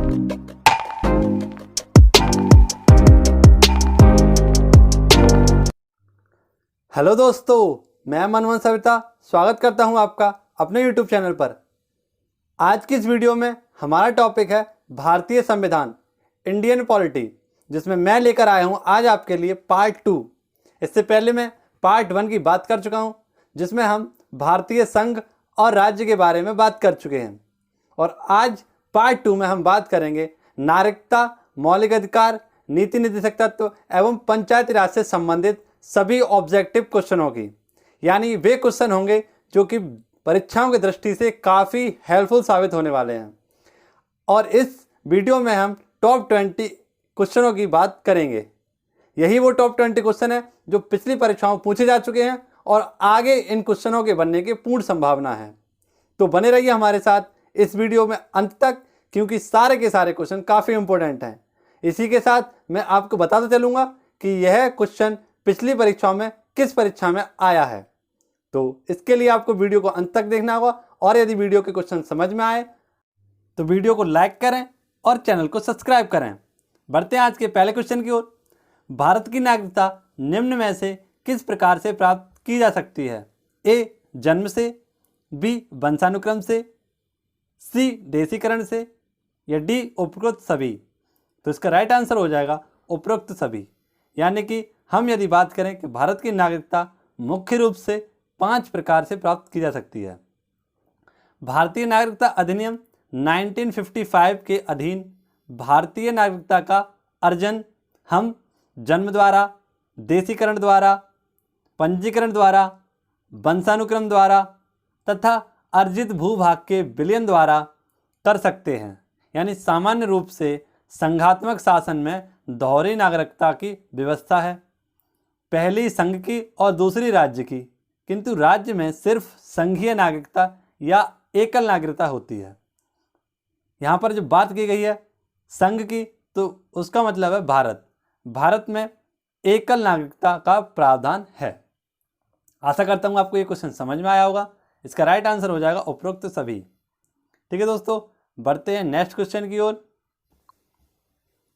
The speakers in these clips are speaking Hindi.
हेलो दोस्तों, मैं मनमोहन सविता स्वागत करता हूं आपका अपने यूट्यूब चैनल पर। आज की इस वीडियो में हमारा टॉपिक है भारतीय संविधान, इंडियन पॉलिटी, जिसमें मैं लेकर आया हूं आज आपके लिए पार्ट 2। इससे पहले मैं पार्ट 1 की बात कर चुका हूं, जिसमें हम भारतीय संघ और राज्य के बारे में बात कर चुके हैं। और आज पार्ट 2 में हम बात करेंगे नागरिकता, मौलिक अधिकार, नीति निर्देशक तत्व एवं पंचायती राज से संबंधित सभी ऑब्जेक्टिव क्वेश्चनों की। यानी वे क्वेश्चन होंगे जो कि परीक्षाओं की दृष्टि से काफ़ी हेल्पफुल साबित होने वाले हैं। और इस वीडियो में हम टॉप 20 क्वेश्चनों की बात करेंगे। यही वो टॉप 20 क्वेश्चन है जो पिछली परीक्षाओं में पूछे जा चुके हैं और आगे इन क्वेश्चनों के बनने की पूर्ण संभावना है। तो बने रहिए हमारे साथ इस वीडियो में अंत तक, क्योंकि सारे के सारे क्वेश्चन काफ़ी इंपॉर्टेंट हैं। इसी के साथ मैं आपको बताता चलूँगा कि यह क्वेश्चन पिछली परीक्षाओं में किस परीक्षा में आया है। तो इसके लिए आपको वीडियो को अंत तक देखना होगा, और यदि वीडियो के क्वेश्चन समझ में आए तो वीडियो को लाइक करें और चैनल को सब्सक्राइब करें। बढ़ते हैं आज के पहले क्वेश्चन की ओर। भारत की नागरिकता निम्न में से किस प्रकार से प्राप्त की जा सकती है? ए, जन्म से, बी, वंशानुक्रम से, सी, देशीकरण से, या डी, उपरोक्त सभी। तो इसका राइट आंसर हो जाएगा उपरोक्त सभी। यानी कि हम यदि बात करें कि भारत की नागरिकता मुख्य रूप से 5 प्रकार से प्राप्त की जा सकती है। भारतीय नागरिकता अधिनियम 1955 के अधीन भारतीय नागरिकता का अर्जन हम जन्म द्वारा, देशीकरण द्वारा, पंजीकरण द्वारा, वंशानुक्रम द्वारा तथा अर्जित भूभाग के विलयन द्वारा कर सकते हैं। यानी सामान्य रूप से संघात्मक शासन में दोहरी नागरिकता की व्यवस्था है, पहली संघ की और दूसरी राज्य की, किंतु राज्य में सिर्फ संघीय नागरिकता या एकल नागरिकता होती है। यहाँ पर जो बात की गई है संघ की, तो उसका मतलब है भारत। भारत में एकल नागरिकता का प्रावधान है। आशा करता हूँ आपको ये क्वेश्चन समझ में आया होगा। इसका राइट आंसर हो जाएगा उपरोक्त सभी। ठीक है दोस्तों, बढ़ते हैं नेक्स्ट क्वेश्चन की ओर।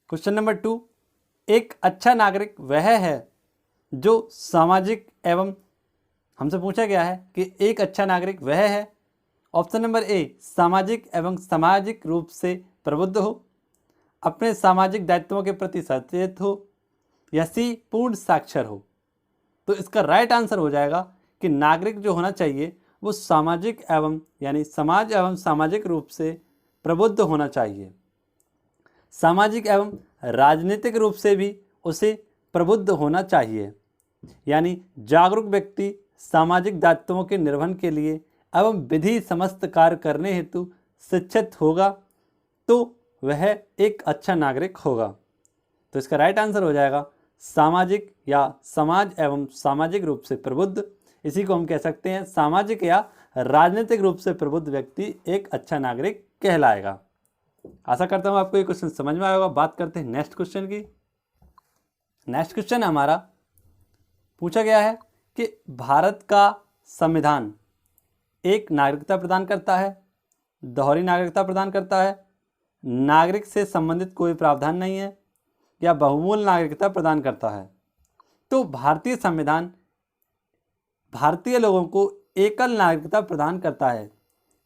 क्वेश्चन नंबर 2, एक अच्छा नागरिक वह है जो सामाजिक एवं, हमसे पूछा गया है कि एक अच्छा नागरिक वह है। ऑप्शन नंबर ए, सामाजिक एवं सामाजिक रूप से प्रबुद्ध हो, अपने सामाजिक दायित्वों के प्रति सचेत हो, या सी, पूर्ण साक्षर हो। तो इसका राइट आंसर हो जाएगा कि नागरिक जो होना चाहिए वो सामाजिक एवं यानी समाज एवं सामाजिक रूप से प्रबुद्ध होना चाहिए। सामाजिक एवं राजनीतिक रूप से भी उसे प्रबुद्ध होना चाहिए। यानी जागरूक व्यक्ति सामाजिक दायित्वों के निर्वहन के लिए एवं विधि समस्त कार्य करने हेतु शिक्षित होगा तो वह एक अच्छा नागरिक होगा। तो इसका राइट आंसर हो जाएगा सामाजिक या समाज एवं सामाजिक रूप से प्रबुद्ध। इसी को हम कह सकते हैं सामाजिक या राजनीतिक रूप से प्रबुद्ध व्यक्ति एक अच्छा नागरिक कहलाएगा। आशा करता हूँ आपको ये क्वेश्चन समझ में आया होगा। बात करते हैं नेक्स्ट क्वेश्चन की। नेक्स्ट क्वेश्चन हमारा पूछा गया है कि भारत का संविधान एक नागरिकता प्रदान करता है, दोहरी नागरिकता प्रदान करता है, नागरिक से संबंधित कोई प्रावधान नहीं है, या बहुमूल नागरिकता प्रदान करता है। तो भारतीय संविधान भारतीय लोगों को एकल नागरिकता प्रदान करता है,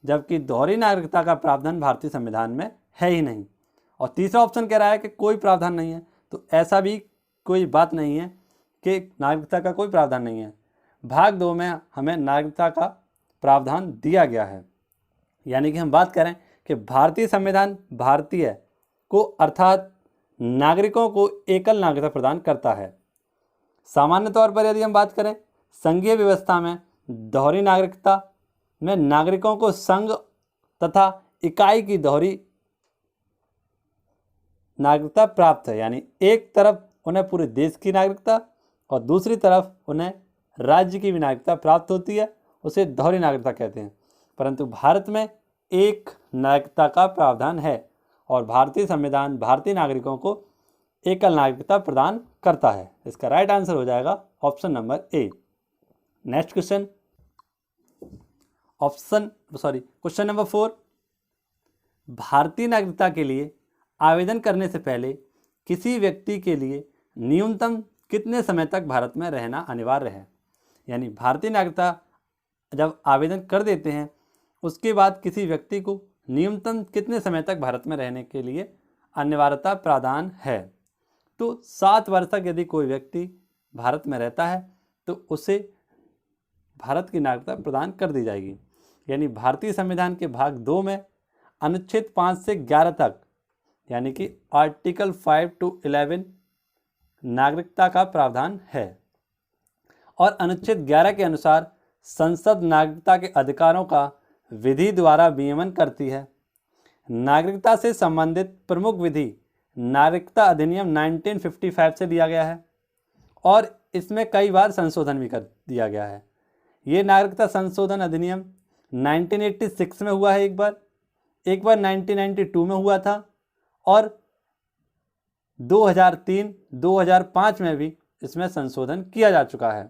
जबकि दोहरी नागरिकता का प्रावधान भारतीय संविधान में है ही नहीं। और तीसरा ऑप्शन कह रहा है कि कोई प्रावधान नहीं है। तो ऐसा भी कोई बात नहीं है कि नागरिकता का कोई प्रावधान नहीं है। भाग 2 में हमें नागरिकता का प्रावधान दिया गया है। यानी कि हम बात करें कि भारतीय संविधान भारतीय को अर्थात नागरिकों को एकल नागरिकता प्रदान करता है। सामान्य तौर पर यदि हम बात करें संघीय व्यवस्था में दोहरी नागरिकता में नागरिकों को संघ तथा इकाई की दोहरी नागरिकता प्राप्त है। यानी एक तरफ उन्हें पूरे देश की नागरिकता और दूसरी तरफ उन्हें राज्य की भी नागरिकता प्राप्त होती है, उसे दोहरी नागरिकता कहते हैं। परंतु भारत में एक नागरिकता का प्रावधान है और भारतीय संविधान भारतीय नागरिकों को एकल नागरिकता प्रदान करता है। इसका राइट आंसर हो जाएगा option number A. Next question, question number 4, भारतीय नागरिकता के लिए आवेदन करने से पहले किसी व्यक्ति के लिए न्यूनतम कितने समय तक भारत में रहना अनिवार्य है। यानी भारतीय नागरिकता जब आवेदन कर देते हैं उसके बाद किसी व्यक्ति को न्यूनतम कितने समय तक भारत में रहने के लिए अनिवार्यता प्रावधान है। तो 7 वर्ष तक यदि कोई व्यक्ति भारत में रहता है तो उसे भारत की नागरिकता प्रदान कर दी जाएगी। यानी भारतीय संविधान के भाग 2 में अनुच्छेद 5 से 11 तक यानी कि आर्टिकल 5 to 11 नागरिकता का प्रावधान है और अनुच्छेद 11 के अनुसार संसद नागरिकता के अधिकारों का विधि द्वारा विनियमन करती है। नागरिकता से संबंधित प्रमुख विधि नागरिकता अधिनियम 1955 से लिया गया है और इसमें कई बार संशोधन भी कर दिया गया है। ये नागरिकता संशोधन अधिनियम 1986 में हुआ है, एक बार 1992 में हुआ था और 2003, 2005 में भी इसमें संशोधन किया जा चुका है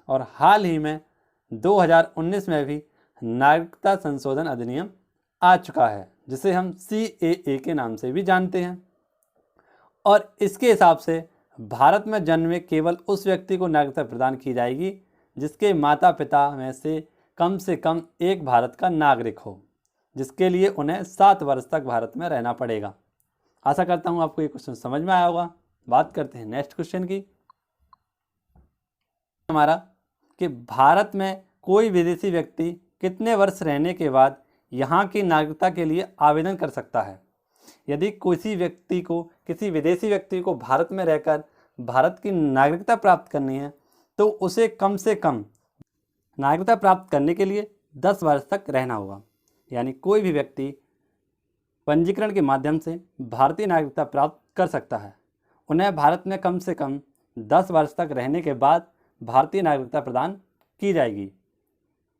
और हाल ही में 2019 में भी नागरिकता संशोधन अधिनियम आ चुका है जिसे हम CAA के नाम से भी जानते हैं। और इसके हिसाब से भारत में जन्मे केवल उस व्यक्ति को नागरिकता प्रदान की जाएगी जिसके माता पिता में से कम एक भारत का नागरिक हो, जिसके लिए उन्हें 7 वर्ष तक भारत में रहना पड़ेगा। आशा करता हूँ आपको ये क्वेश्चन समझ में आया होगा। बात करते हैं नेक्स्ट क्वेश्चन की। हमारा कि भारत में कोई विदेशी व्यक्ति कितने वर्ष रहने के बाद यहाँ की नागरिकता के लिए आवेदन कर सकता है। यदि किसी विदेशी व्यक्ति को भारत में रहकर भारत की नागरिकता प्राप्त करनी है तो उसे कम से कम नागरिकता प्राप्त करने के लिए 10 वर्ष तक रहना होगा। यानी कोई भी व्यक्ति पंजीकरण के माध्यम से भारतीय नागरिकता प्राप्त कर सकता है। उन्हें भारत में कम से कम 10 वर्ष तक रहने के बाद भारतीय नागरिकता प्रदान की जाएगी।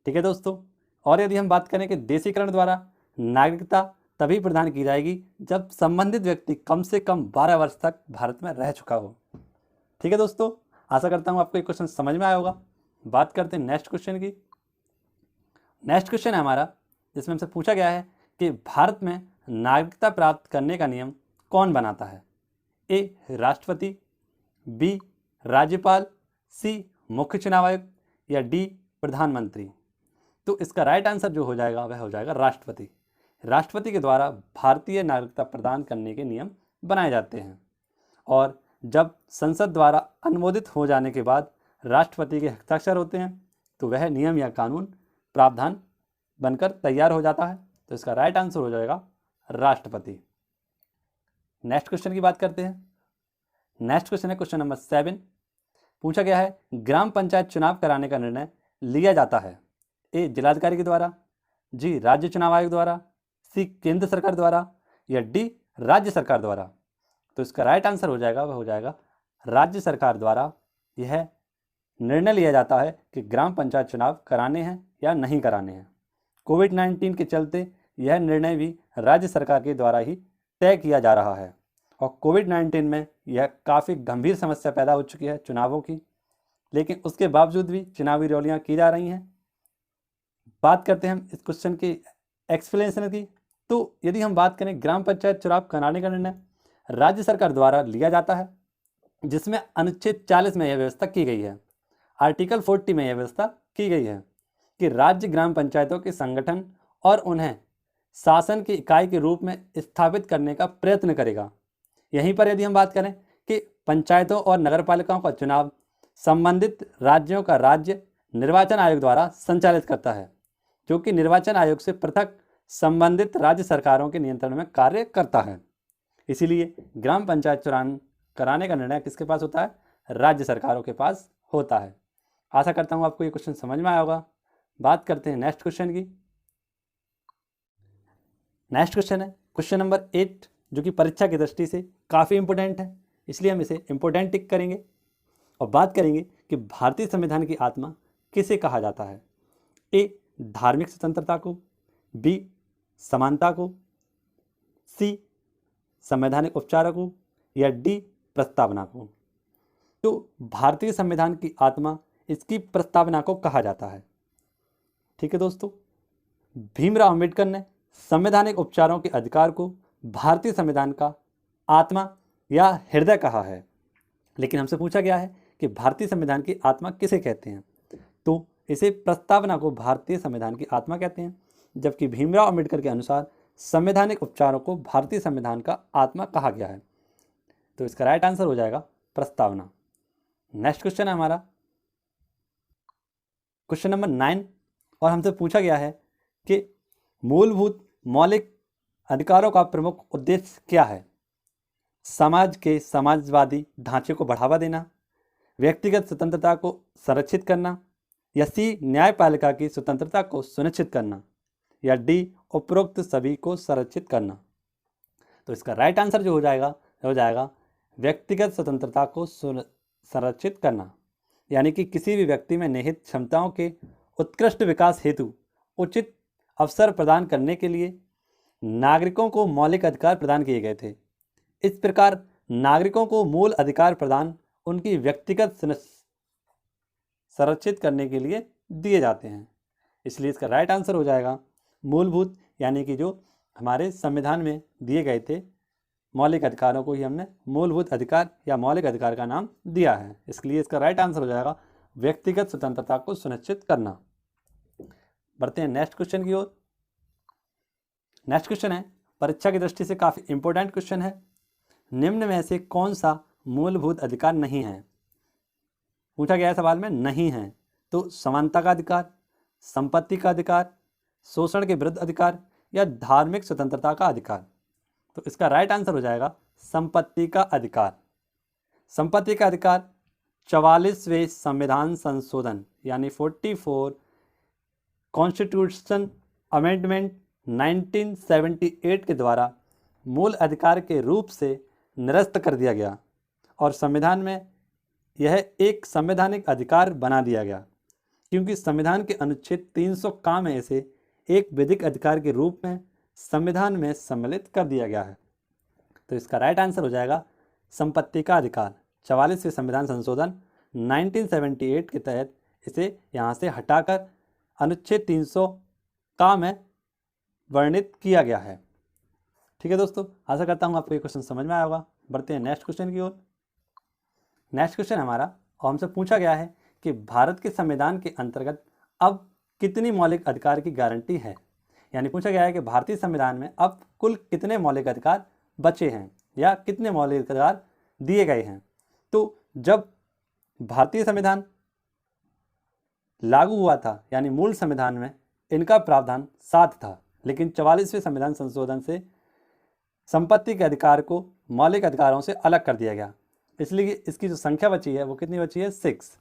ठीक है दोस्तों। और यदि हम बात करें कि देशीकरण द्वारा नागरिकता तभी प्रदान की जाएगी जब संबंधित व्यक्ति कम से कम 12 वर्ष तक भारत में रह चुका हो। ठीक है दोस्तों, आशा करता हूँ आपको ये क्वेश्चन समझ में आया होगा। बात करते हैं नेक्स्ट क्वेश्चन की। नेक्स्ट क्वेश्चन है हमारा जिसमें हमसे पूछा गया है कि भारत में नागरिकता प्राप्त करने का नियम कौन बनाता है। ए राष्ट्रपति, बी राज्यपाल, सी मुख्य चुनाव आयुक्त या डी प्रधानमंत्री। तो इसका राइट आंसर जो हो जाएगा वह हो जाएगा राष्ट्रपति। राष्ट्रपति के द्वारा भारतीय नागरिकता प्रदान करने के नियम बनाए जाते हैं और जब संसद द्वारा अनुमोदित हो जाने के बाद राष्ट्रपति के हस्ताक्षर होते हैं तो वह नियम या कानून प्रावधान बनकर तैयार हो जाता है। तो इसका राइट आंसर हो जाएगा राष्ट्रपति। नेक्स्ट क्वेश्चन की बात करते हैं। नेक्स्ट क्वेश्चन है क्वेश्चन नंबर 7। पूछा गया है ग्राम पंचायत चुनाव कराने का निर्णय लिया जाता है। ए जिलाधिकारी के द्वारा, जी राज्य चुनाव आयोग द्वारा, सी केंद्र सरकार द्वारा या डी राज्य सरकार द्वारा। तो इसका राइट आंसर हो जाएगा वह हो जाएगा राज्य सरकार द्वारा यह निर्णय लिया जाता है कि ग्राम पंचायत चुनाव कराने हैं या नहीं कराने हैं। कोविड-19 के चलते यह निर्णय भी राज्य सरकार के द्वारा ही तय किया जा रहा है और कोविड-19 में यह काफ़ी गंभीर समस्या पैदा हो चुकी है चुनावों की, लेकिन उसके बावजूद भी चुनावी रैलियां की जा रही हैं। बात करते हैं हम इस क्वेश्चन की एक्सप्लेनेशन की। तो यदि हम बात करें ग्राम पंचायत चुनाव कराने का निर्णय राज्य सरकार द्वारा लिया जाता है जिसमें अनुच्छेद 40 में यह व्यवस्था की गई है, आर्टिकल 40 में यह व्यवस्था की गई है कि राज्य ग्राम पंचायतों के संगठन और उन्हें शासन की इकाई के रूप में स्थापित करने का प्रयत्न करेगा। यहीं पर यदि हम बात करें कि पंचायतों और नगरपालिकाओं का चुनाव संबंधित राज्यों का राज्य निर्वाचन आयोग द्वारा संचालित करता है, जो कि निर्वाचन आयोग से पृथक संबंधित राज्य सरकारों के नियंत्रण में कार्य करता है। इसीलिए ग्राम पंचायत चुनाव कराने का निर्णय किसके पास होता है? राज्य सरकारों के पास होता है। आशा करता हूँ आपको ये क्वेश्चन समझ में आया होगा। बात करते हैं नेक्स्ट क्वेश्चन की। नेक्स्ट क्वेश्चन है क्वेश्चन नंबर 8, जो कि परीक्षा की दृष्टि से काफ़ी इंपॉर्टेंट है, इसलिए हम इसे इंपॉर्टेंट टिक करेंगे और बात करेंगे कि भारतीय संविधान की आत्मा किसे कहा जाता है। ए धार्मिक स्वतंत्रता को, बी समानता को, सी संवैधानिक उपचार को या डी प्रस्तावना को। तो भारतीय संविधान की आत्मा इसकी प्रस्तावना को कहा जाता है। ठीक है दोस्तों, भीमराव अंबेडकर ने संवैधानिक उपचारों के अधिकार को भारतीय संविधान का आत्मा या हृदय कहा है। लेकिन हमसे पूछा गया है कि भारतीय संविधान की आत्मा किसे कहते हैं, तो इसे प्रस्तावना को भारतीय संविधान की आत्मा कहते हैं, जबकि भीमराव अंबेडकर के अनुसार संवैधानिक उपचारों को भारतीय संविधान का आत्मा कहा गया है। तो इसका राइट आंसर हो जाएगा प्रस्तावना। नेक्स्ट क्वेश्चन है हमारा क्वेश्चन नंबर 9 और हमसे पूछा गया है कि मूलभूत मौलिक अधिकारों का प्रमुख उद्देश्य क्या है। समाज के समाजवादी ढांचे को बढ़ावा देना, व्यक्तिगत स्वतंत्रता को संरक्षित करना, या सी न्यायपालिका की स्वतंत्रता को सुनिश्चित करना, या डी उपरोक्त सभी को संरक्षित करना। तो इसका राइट आंसर जो हो जाएगा व्यक्तिगत स्वतंत्रता को संरक्षित करना, यानी कि किसी भी व्यक्ति में निहित क्षमताओं के उत्कृष्ट विकास हेतु उचित अवसर प्रदान करने के लिए नागरिकों को मौलिक अधिकार प्रदान किए गए थे। इस प्रकार नागरिकों को मूल अधिकार प्रदान उनकी व्यक्तिगत संरक्षित करने के लिए दिए जाते हैं। इसलिए इसका राइट आंसर हो जाएगा मूलभूत, यानी कि जो हमारे संविधान में दिए गए थे मौलिक अधिकारों को ही हमने मूलभूत अधिकार या मौलिक अधिकार का नाम दिया है। इसलिए इसका राइट आंसर हो जाएगा व्यक्तिगत स्वतंत्रता को सुनिश्चित करना। बढ़ते हैं नेक्स्ट क्वेश्चन की ओर। नेक्स्ट क्वेश्चन है परीक्षा की दृष्टि से काफ़ी इंपॉर्टेंट क्वेश्चन है। निम्न में से कौन सा मूलभूत अधिकार नहीं है? पूछा गया है सवाल में नहीं है, तो समानता का अधिकार, संपत्ति का अधिकार, शोषण के विरुद्ध अधिकार, या धार्मिक स्वतंत्रता का अधिकार। तो इसका राइट आंसर हो जाएगा संपत्ति का अधिकार। संपत्ति का अधिकार 44वें संविधान संशोधन यानी 44 कॉन्स्टिट्यूशन अमेंडमेंट 1978 के द्वारा मूल अधिकार के रूप से निरस्त कर दिया गया और संविधान में यह एक संवैधानिक अधिकार बना दिया गया, क्योंकि संविधान के अनुच्छेद 300 का में इसे एक विधिक अधिकार के रूप में संविधान में सम्मिलित कर दिया गया है। तो इसका राइट आंसर हो जाएगा संपत्ति का अधिकार। 44वें संविधान संशोधन 1978 के तहत इसे यहाँ से हटाकर अनुच्छेद 300 का में वर्णित किया गया है। ठीक है दोस्तों, आशा करता हूँ आपको ये क्वेश्चन समझ में आया होगा। बढ़ते हैं नेक्स्ट क्वेश्चन की ओर। नेक्स्ट क्वेश्चन हमारा और हमसे पूछा गया है कि भारत के संविधान के अंतर्गत अब कितनी मौलिक अधिकार की गारंटी है, यानी पूछा गया है कि भारतीय संविधान में अब कुल कितने मौलिक अधिकार बचे हैं या कितने मौलिक अधिकार दिए गए हैं। तो जब भारतीय संविधान लागू हुआ था यानी मूल संविधान में इनका प्रावधान 7 था, लेकिन 44वें संविधान संशोधन से संपत्ति के अधिकार को मौलिक अधिकारों से अलग कर दिया गया। इसलिए इसकी जो संख्या बची है वो कितनी बची है 6,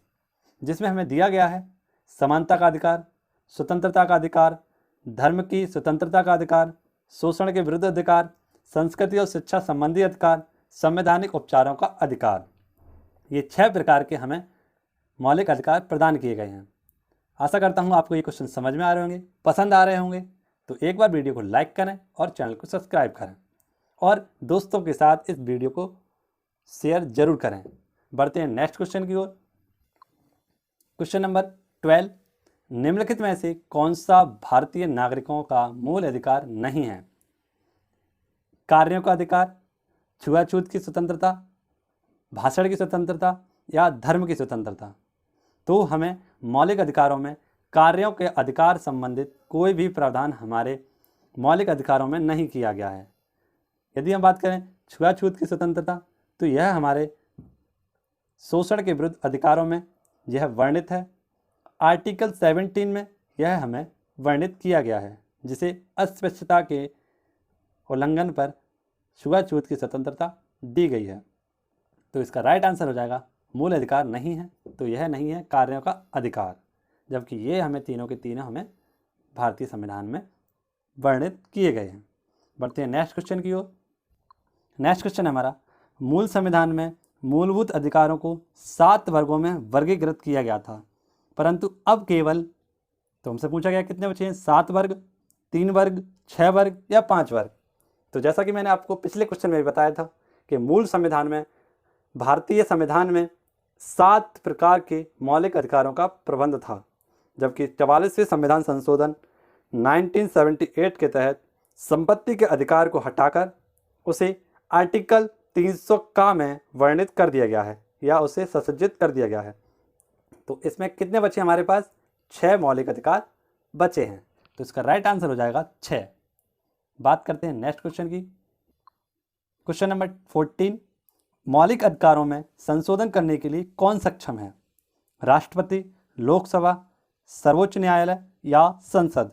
जिसमें हमें दिया गया है समानता का अधिकार, स्वतंत्रता का अधिकार, धर्म की स्वतंत्रता का अधिकार, शोषण के विरुद्ध अधिकार, संस्कृति और शिक्षा संबंधी अधिकार, संवैधानिक उपचारों का अधिकार। ये 6 प्रकार के हमें मौलिक अधिकार प्रदान किए गए हैं। आशा करता हूँ आपको ये क्वेश्चन समझ में आ रहे होंगे, पसंद आ रहे होंगे। तो एक बार वीडियो को लाइक करें और चैनल को सब्सक्राइब करें और दोस्तों के साथ इस वीडियो को शेयर जरूर करें। बढ़ते हैं नेक्स्ट क्वेश्चन की ओर। क्वेश्चन नंबर 12, निम्नलिखित में से कौन सा भारतीय नागरिकों का मूल अधिकार नहीं है? कार्यों का अधिकार, छुआछूत की स्वतंत्रता, भाषण की स्वतंत्रता, या धर्म की स्वतंत्रता। तो हमें मौलिक अधिकारों में कार्यों के अधिकार संबंधित कोई भी प्रावधान हमारे मौलिक अधिकारों में नहीं किया गया है। यदि हम बात करें छुआछूत की स्वतंत्रता, तो यह हमारे शोषण के विरुद्ध अधिकारों में यह वर्णित है। आर्टिकल 17 में यह हमें वर्णित किया गया है, जिसे अस्पृश्यता के उल्लंघन पर छुआछूत की स्वतंत्रता दी गई है। तो इसका राइट आंसर हो जाएगा मूल अधिकार नहीं है, तो यह नहीं है कार्यों का अधिकार, जबकि ये हमें तीनों के तीनों हमें भारतीय संविधान में वर्णित किए गए हैं। बढ़ते हैं नेक्स्ट क्वेश्चन की ओर। नेक्स्ट क्वेश्चन हमारा, मूल संविधान में मूलभूत अधिकारों को 7 वर्गों में वर्गीकृत किया गया था, परंतु अब केवल, तो हमसे पूछा गया कितने बचे हैं, 7 वर्ग, 3 वर्ग, 6 वर्ग या 5 वर्ग। तो जैसा कि मैंने आपको पिछले क्वेश्चन में भी बताया था कि मूल संविधान में, भारतीय संविधान में 7 प्रकार के मौलिक अधिकारों का प्रबंध था, जबकि 44वें संविधान संशोधन 1978 के तहत संपत्ति के अधिकार को हटाकर उसे आर्टिकल 300 का में वर्णित कर दिया गया है या उसे ससज्जित कर दिया गया है। तो इसमें कितने बचे हमारे पास? 6 मौलिक अधिकार बचे हैं। तो इसका राइट आंसर हो जाएगा 6। बात करते हैं नेक्स्ट क्वेश्चन की। क्वेश्चन नंबर 14, मौलिक अधिकारों में संशोधन करने के लिए कौन सक्षम है? राष्ट्रपति, लोकसभा, सर्वोच्च न्यायालय या संसद?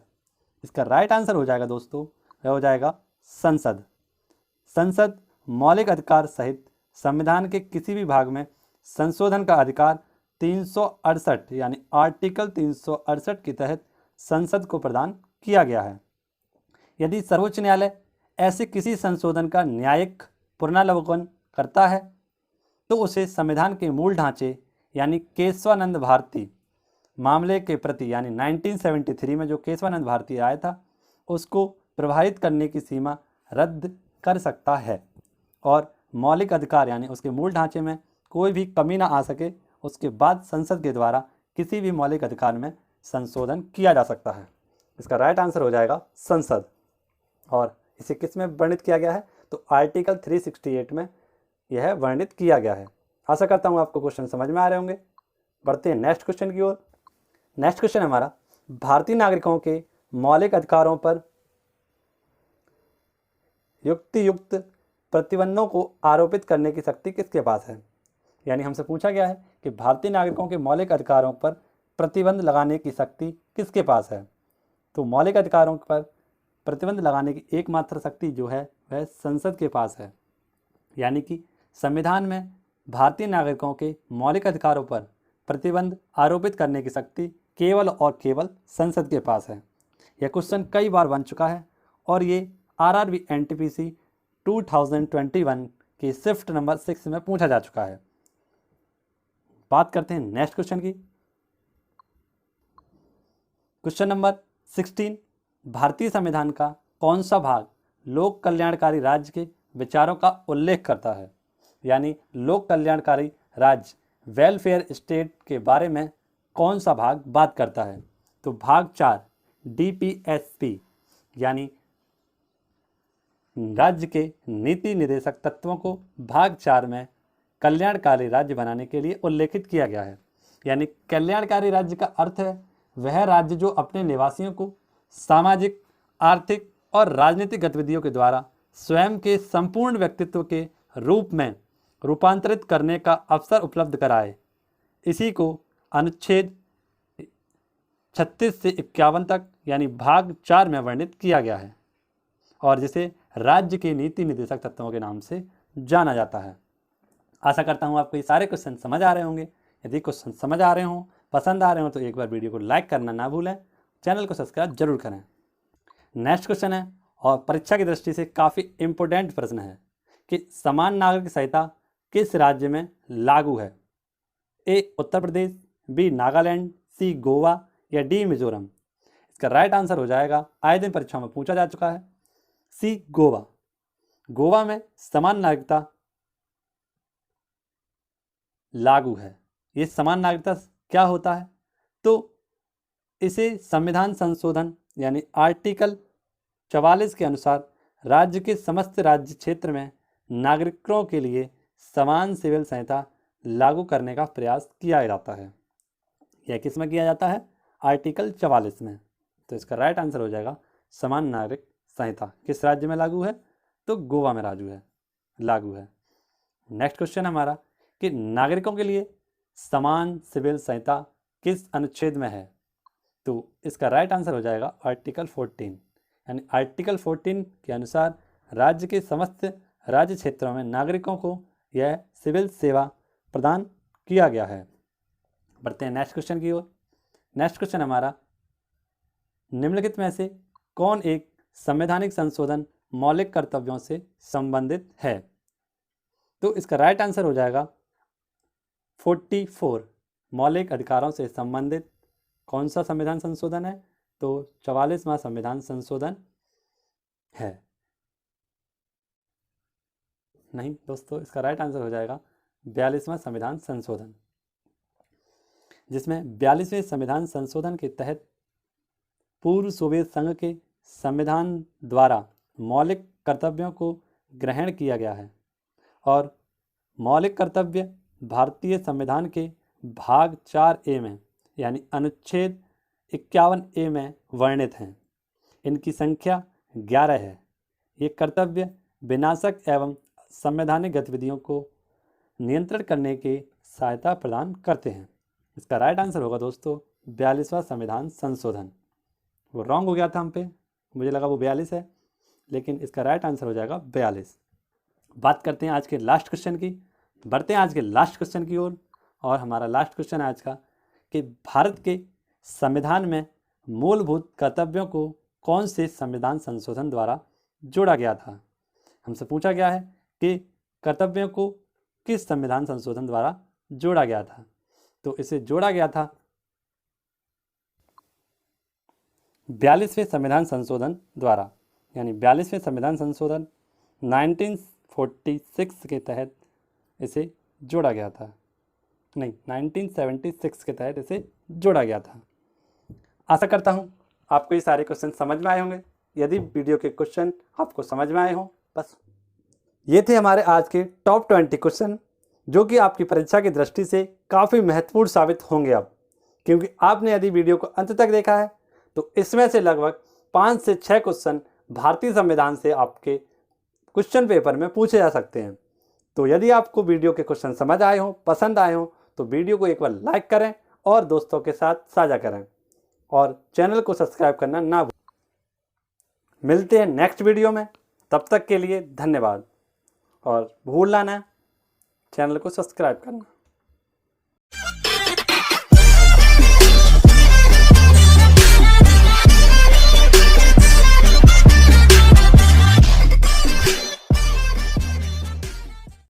इसका राइट आंसर हो जाएगा दोस्तों, यह हो जाएगा संसद। संसद मौलिक अधिकार सहित संविधान के किसी भी भाग में संशोधन का अधिकार 368 यानी आर्टिकल 368 के तहत संसद को प्रदान किया गया है। यदि सर्वोच्च न्यायालय ऐसे किसी संशोधन का न्यायिक पुनरावलोकन करता है तो उसे संविधान के मूल ढांचे यानी केशवानंद भारती मामले के प्रति यानी 1973 में जो केशवानंद भारती आया था उसको प्रभावित करने की सीमा रद्द कर सकता है और मौलिक अधिकार यानी उसके मूल ढांचे में कोई भी कमी ना आ सके उसके बाद संसद के द्वारा किसी भी मौलिक अधिकार में संशोधन किया जा सकता है। इसका राइट आंसर हो जाएगा संसद। और इसे किस में वर्णित किया गया है? तो आर्टिकल 368 में यह वर्णित किया गया है। आशा करता हूँ आपको क्वेश्चन समझ में आ रहे होंगे। बढ़ते हैं नेक्स्ट क्वेश्चन की ओर। नेक्स्ट क्वेश्चन हमारा, भारतीय नागरिकों के मौलिक अधिकारों पर युक्तियुक्त प्रतिबंधों को आरोपित करने की शक्ति किसके पास है? यानी हमसे पूछा गया है कि भारतीय नागरिकों के मौलिक अधिकारों पर प्रतिबंध लगाने की शक्ति किसके पास है? तो मौलिक अधिकारों पर प्रतिबंध लगाने की एकमात्र शक्ति जो है वह संसद के पास है। यानी कि संविधान में भारतीय नागरिकों के मौलिक अधिकारों पर प्रतिबंध आरोपित करने की शक्ति केवल और केवल संसद के पास है। यह क्वेश्चन कई बार बन चुका है और ये आरआरबी एनटीपीसी 2021 के शिफ्ट नंबर 6 में पूछा जा चुका है। बात करते हैं नेक्स्ट क्वेश्चन की। क्वेश्चन नंबर 16, भारतीय संविधान का कौन सा भाग लोक कल्याणकारी राज्य के विचारों का उल्लेख करता है? यानी लोक कल्याणकारी राज्य वेलफेयर स्टेट के बारे में कौन सा भाग बात करता है? तो भाग 4 डीपीएसपी यानी राज्य के नीति निर्देशक तत्वों को भाग 4 में कल्याणकारी राज्य बनाने के लिए उल्लेखित किया गया है। यानी कल्याणकारी राज्य का अर्थ है वह राज्य जो अपने निवासियों को सामाजिक, आर्थिक और राजनीतिक गतिविधियों के द्वारा स्वयं के संपूर्ण व्यक्तित्व के रूप में रूपांतरित करने का अवसर उपलब्ध कराए। इसी को अनुच्छेद 36 से 51 तक यानी भाग 4 में वर्णित किया गया है और जिसे राज्य के नीति निर्देशक तत्वों के नाम से जाना जाता है। आशा करता हूँ आपको ये सारे क्वेश्चन समझ आ रहे होंगे। यदि क्वेश्चन समझ आ रहे हों, पसंद आ रहे हों तो एक बार वीडियो को लाइक करना ना भूलें, चैनल को सब्सक्राइब जरूर करें। नेक्स्ट क्वेश्चन है और परीक्षा की दृष्टि से काफ़ी इम्पोर्टेंट प्रश्न है कि समान नागरिक संहिता किस राज्य में लागू है? ए उत्तर प्रदेश, बी नागालैंड, सी गोवा या डी मिजोरम? इसका राइट आंसर हो जाएगा, आए दिन परीक्षा में पूछा जा चुका है, सी गोवा। गोवा में समान नागरिकता लागू है। ये समान नागरिकता क्या होता है? तो इसे संविधान संशोधन यानी आर्टिकल 44 के अनुसार राज्य के समस्त राज्य क्षेत्र में नागरिकों के लिए समान सिविल संहिता लागू करने का प्रयास किया जाता है। यह किस में किया जाता है? आर्टिकल 44 में। तो इसका राइट आंसर हो जाएगा समान नागरिक संहिता किस राज्य में लागू है? तो गोवा में लागू है। नेक्स्ट क्वेश्चन हमारा कि नागरिकों के लिए समान सिविल संहिता किस अनुच्छेद में है? तो इसका राइट आंसर हो जाएगा आर्टिकल 14। यानी आर्टिकल 14 के अनुसार राज्य के समस्त राज्य क्षेत्रों में नागरिकों को यह सिविल सेवा प्रदान किया गया है। बढ़ते हैं नेक्स्ट क्वेश्चन की ओर। नेक्स्ट क्वेश्चन हमारा, निम्नलिखित में से कौन एक संवैधानिक संशोधन मौलिक कर्तव्यों से संबंधित है? तो इसका राइट आंसर हो जाएगा 44। मौलिक अधिकारों से संबंधित कौन सा संविधान संशोधन है? तो 44वां संविधान संशोधन है। नहीं दोस्तों, इसका राइट आंसर हो जाएगा 42वां संविधान संशोधन, जिसमें 42वें संविधान संशोधन के तहत पूर्व सोवियत संघ के संविधान द्वारा मौलिक कर्तव्यों को ग्रहण किया गया है और मौलिक कर्तव्य भारतीय संविधान के भाग 4A में यानी अनुच्छेद 51A में वर्णित हैं। इनकी संख्या 11 है। ये कर्तव्य विनाशक एवं संवैधानिक गतिविधियों को नियंत्रण करने की सहायता प्रदान करते हैं। इसका राइट आंसर होगा दोस्तों 42वां संविधान संशोधन। वो रॉन्ग हो गया था हम पे, मुझे लगा वो 42 है, लेकिन इसका राइट आंसर हो जाएगा 42। बात करते हैं आज के लास्ट क्वेश्चन की, बढ़ते हैं आज के लास्ट क्वेश्चन की ओर। और हमारा लास्ट क्वेश्चन है आज का कि भारत के संविधान में मूलभूत कर्तव्यों को कौन से संविधान संशोधन द्वारा जोड़ा गया था। हमसे पूछा गया है कि कर्तव्यों को किस संविधान संशोधन द्वारा जोड़ा गया था। तो इसे जोड़ा गया था 42वें संविधान संशोधन द्वारा, यानी 42वें संविधान संशोधन 1946 के तहत इसे जोड़ा गया था, नहीं 1976 के तहत इसे जोड़ा गया था। आशा करता हूँ आपको ये सारे क्वेश्चन समझ में आए होंगे। यदि वीडियो के क्वेश्चन आपको समझ में आए हों, बस ये थे हमारे आज के टॉप 20 क्वेश्चन, जो कि आपकी परीक्षा की दृष्टि से काफ़ी महत्वपूर्ण साबित होंगे अब, क्योंकि आपने यदि वीडियो को अंत तक देखा है तो इसमें से लगभग 5 से 6 क्वेश्चन भारतीय संविधान से आपके क्वेश्चन पेपर में पूछे जा सकते हैं। तो यदि आपको वीडियो के क्वेश्चन समझ आए हों, पसंद आए हों, तो वीडियो को एक बार लाइक करें और दोस्तों के साथ साझा करें और चैनल को सब्सक्राइब करना ना भूलें। मिलते हैं नेक्स्ट वीडियो में, तब तक के लिए धन्यवाद और भूलना ना चैनल को सब्सक्राइब करना।